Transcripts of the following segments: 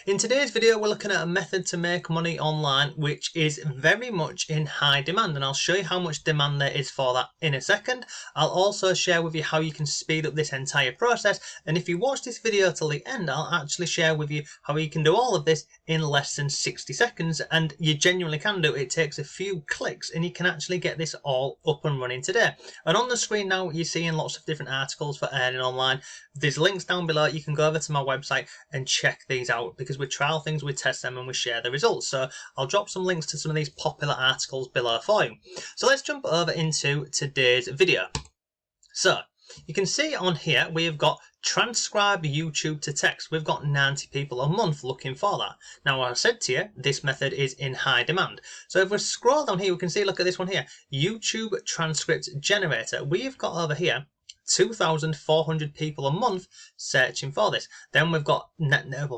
In today's video, we're looking at a method to make money online which is very much in high demand, and I'll show you how much demand there is for that in a second. I'll also share with you how you can speed up this entire process, and if you watch this video till the end, I'll actually share with you how you can do all of this in less than 60 seconds, and you genuinely can do it. It takes a few clicks and you can actually get this all up and running today. And on the screen now, you're seeing lots of different articles for earning online. There's links down below. You can go over to my website and check these out, because we trial things, we test them, and we share the results. So I'll drop some links to some of these popular articles below for you. So let's jump over into today's video. So you can see on here we have got transcribe YouTube to text. We've got 90 people a month looking for that. Now, I said to you, this method is in high demand. So if we scroll down here, we can see, look at this one here, YouTube transcript generator. We've got over here 2,400 people a month searching for this. Then we've got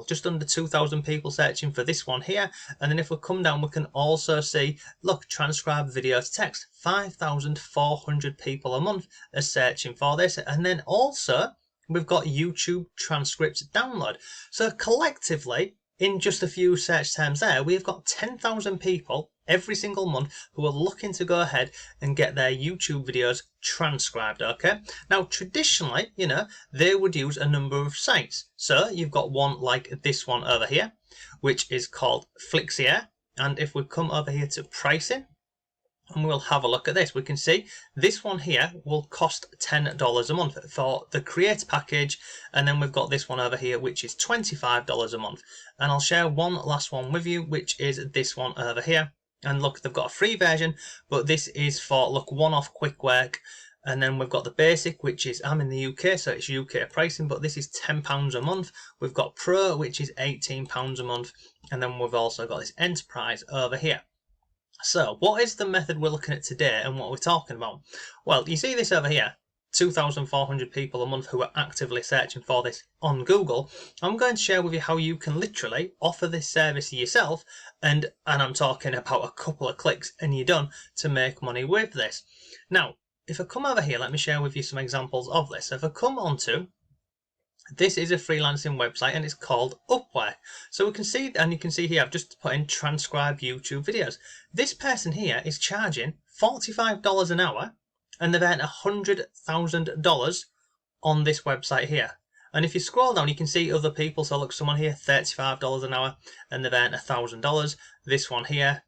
just under 2,000 people searching for this one here. And then if we come down, we can also see, look, transcribe video to text. 5,400 people a month are searching for this. And then also we've got YouTube transcript download. So collectively, in just a few search terms there, we've got 10,000 people every single month who are looking to go ahead and get their YouTube videos transcribed, okay? Now, traditionally, they would use a number of sites. So you've got one like this one over here, which is called Flixier. And if we come over here to pricing, and we'll have a look at this, we can see this one here will cost $10 a month for the creator package, and then we've got this one over here which is $25 a month. And I'll share one last one with you, which is this one over here. And look, they've got a free version, but this is for, look, one-off quick work. And then we've got the basic, which is, I'm in the UK, so it's UK pricing, but this is £10 a month. We've got Pro, which is £18 a month, and then we've also got this Enterprise over here. So what is the method we're looking at today, and what we're talking about? Well, you see this over here, 2,400 people a month who are actively searching for this on Google. I'm going to share with you how you can literally offer this service yourself, and I'm talking about a couple of clicks and you're done to make money with this. Now, if I come over here, let me share with you some examples of this. So if I come onto, this is a freelancing website and it's called Upwork. So we can see, and you can see here, I've just put in transcribe YouTube videos. This person here is charging $45 an hour, and they've earned $100,000 on this website here. And if you scroll down, you can see other people. So look, someone here, $35 an hour, and they've earned $1,000. This one here,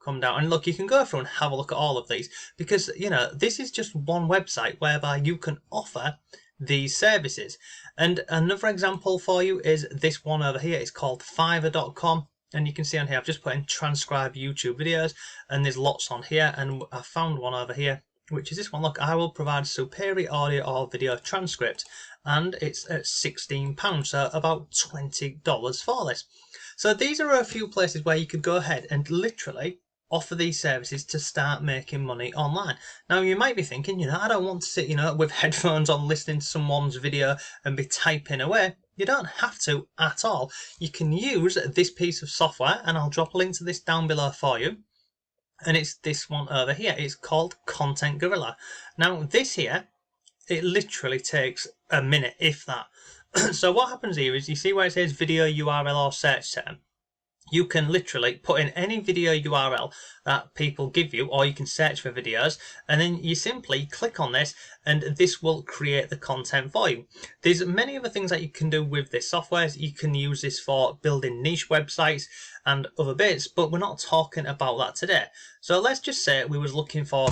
come down, and look, you can go through and have a look at all of these, because this is just one website whereby you can offer these services. And another example for you is this one over here. It's called Fiverr.com, and you can see on here I've just put in transcribe YouTube videos, and there's lots on here, and I found one over here which is this one. Look, I will provide superior audio or video transcript, and it's at £16, so about $20 for this. So these are a few places where you could go ahead and literally offer these services to start making money online. Now, you might be thinking, I don't want to sit, with headphones on listening to someone's video and be typing away. You don't have to at all. You can use this piece of software, and I'll drop a link to this down below for you. And it's this one over here. It's called Content Gorilla. Now, this here, it literally takes a minute, if that. So what happens here is, you see where it says video URL or search term? You can literally put in any video URL that people give you, or you can search for videos, and then you simply click on this and this will create the content for you. There's many other things that you can do with this software. You can use this for building niche websites and other bits, but we're not talking about that today. So let's just say we was looking for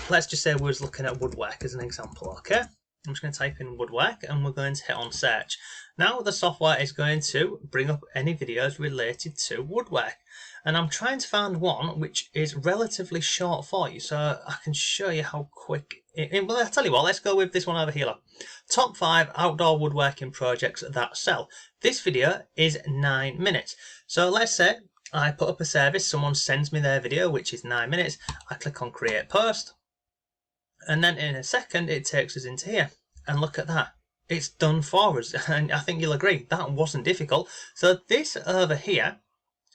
let's just say we was looking at woodwork as an example, okay? I'm just going to type in woodwork and we're going to hit on search. Now the software is going to bring up any videos related to woodwork. And I'm trying to find one which is relatively short for you, so I can show you how quick well, I'll tell you what, let's go with this one over here. Look. Top 5 outdoor woodworking projects that sell. This video is 9 minutes. So let's say I put up a service, someone sends me their video, which is 9 minutes. I click on create post. And then in a second, it takes us into here. And look at that. It's done for us. And I think you'll agree, that wasn't difficult. So this over here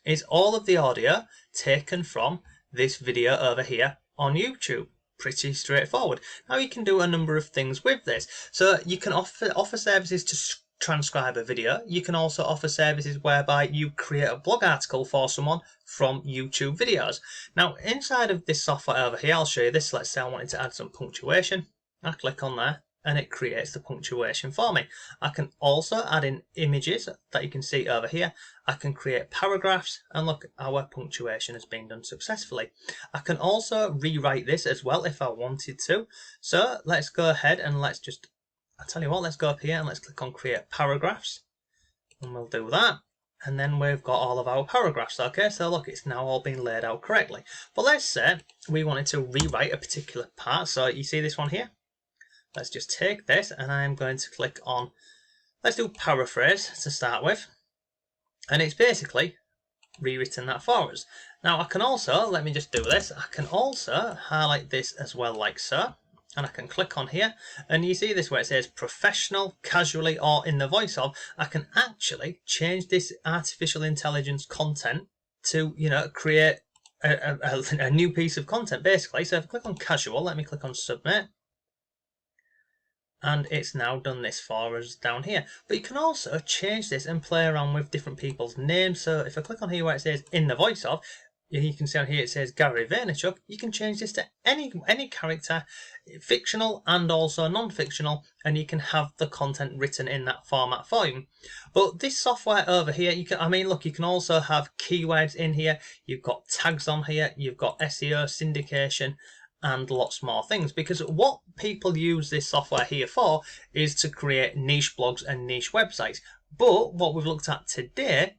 is all of the audio taken from this video over here on YouTube. Pretty straightforward. Now you can do a number of things with this. So you can offer services to transcribe a video. You can also offer services whereby you create a blog article for someone from YouTube videos. Now, inside of this software over here, I'll show you this. Let's say I wanted to add some punctuation. I click on there and it creates the punctuation for me. I can also add in images that you can see over here. I can create paragraphs, and look, our punctuation has been done successfully. I can also rewrite this as well if I wanted to. So let's go ahead and I'll tell you what, let's go up here and let's click on create paragraphs, and we'll do that. And then we've got all of our paragraphs. Okay, so look, it's now all been laid out correctly. But let's say we wanted to rewrite a particular part. So you see this one here? Let's just take this and I'm going to click on, let's do paraphrase to start with. And it's basically rewritten that for us. Now I can also, let me just do this, I can also highlight this as well like so. And I can click on here and you see this where it says professional, casually, or in the voice of. I can actually change this artificial intelligence content to, create a new piece of content basically. So if I click on casual, let me click on submit. And it's now done this for us down here. But you can also change this and play around with different people's names. So if I click on here where it says in the voice of, you can see on here it says Gary Vaynerchuk. You can change this to any character, fictional and also non-fictional, and you can have the content written in that format for you. But this software over here, you can also have keywords in here. You've got tags on here. You've got SEO, syndication, and lots more things, because what people use this software here for is to create niche blogs and niche websites. But what we've looked at today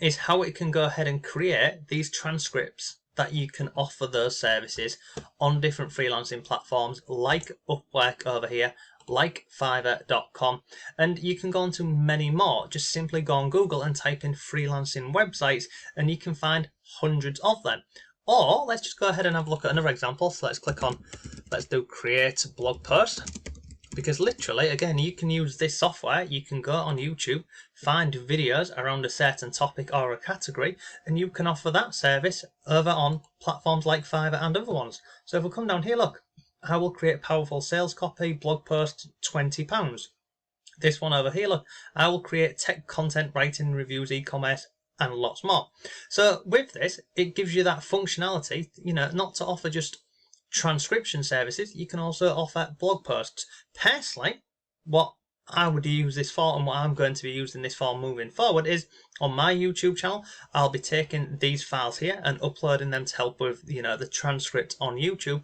is how it can go ahead and create these transcripts that you can offer those services on different freelancing platforms like Upwork over here, like Fiverr.com, and you can go on to many more. Just simply go on Google and type in freelancing websites and you can find hundreds of them. Or let's just go ahead and have a look at another example. So let's do create blog post. Because literally, again, you can use this software, you can go on YouTube, find videos around a certain topic or a category, and you can offer that service over on platforms like Fiverr and other ones. So if we come down here, look, I will create powerful sales copy, blog post, £20. This one over here, look, I will create tech content, writing, reviews, e-commerce, and lots more. So with this, it gives you that functionality, not to offer just transcription services, you can also offer blog posts. Personally, what I would use this for and what I'm going to be using this for moving forward is on my YouTube channel, I'll be taking these files here and uploading them to help with, the transcript on YouTube,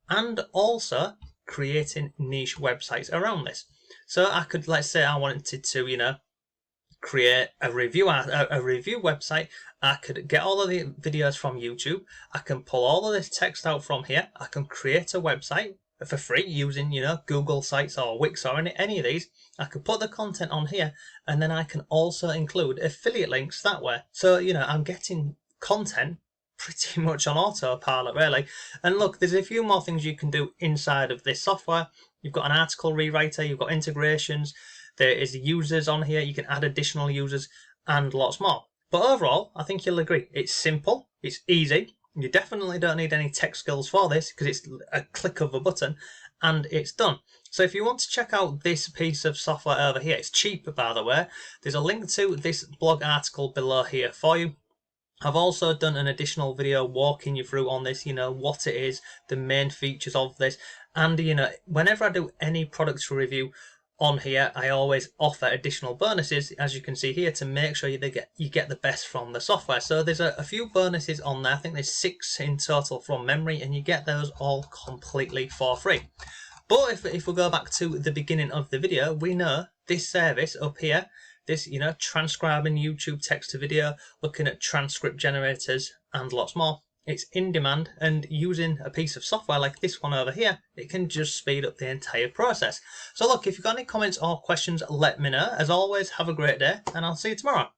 and also creating niche websites around this. So I could, let's say I wanted to, create a review website. I could get all of the videos from YouTube. I can pull all of this text out from here. I can create a website for free using, Google Sites or Wix or any of these. I can put the content on here, and then I can also include affiliate links that way. So, I'm getting content pretty much on autopilot, really. And look, there's a few more things you can do inside of this software. You've got an article rewriter, you've got integrations, there is users on here, you can add additional users, and lots more. But overall, I think you'll agree, it's simple, it's easy, you definitely don't need any tech skills for this because it's a click of a button and it's done. So if you want to check out this piece of software over here, it's cheap by the way, there's a link to this blog article below here for you. I've also done an additional video walking you through on this, what it is, the main features of this, and whenever I do any products review on here, I always offer additional bonuses, as you can see here, to make sure you get the best from the software. So there's a few bonuses on there. I think there's 6 in total from memory, and you get those all completely for free. But if we go back to the beginning of the video, we know this service up here, this, transcribing YouTube text to video, looking at transcript generators and lots more. It's in demand, and using a piece of software like this one over here, it can just speed up the entire process. So look, if you've got any comments or questions, let me know. As always, have a great day, and I'll see you tomorrow.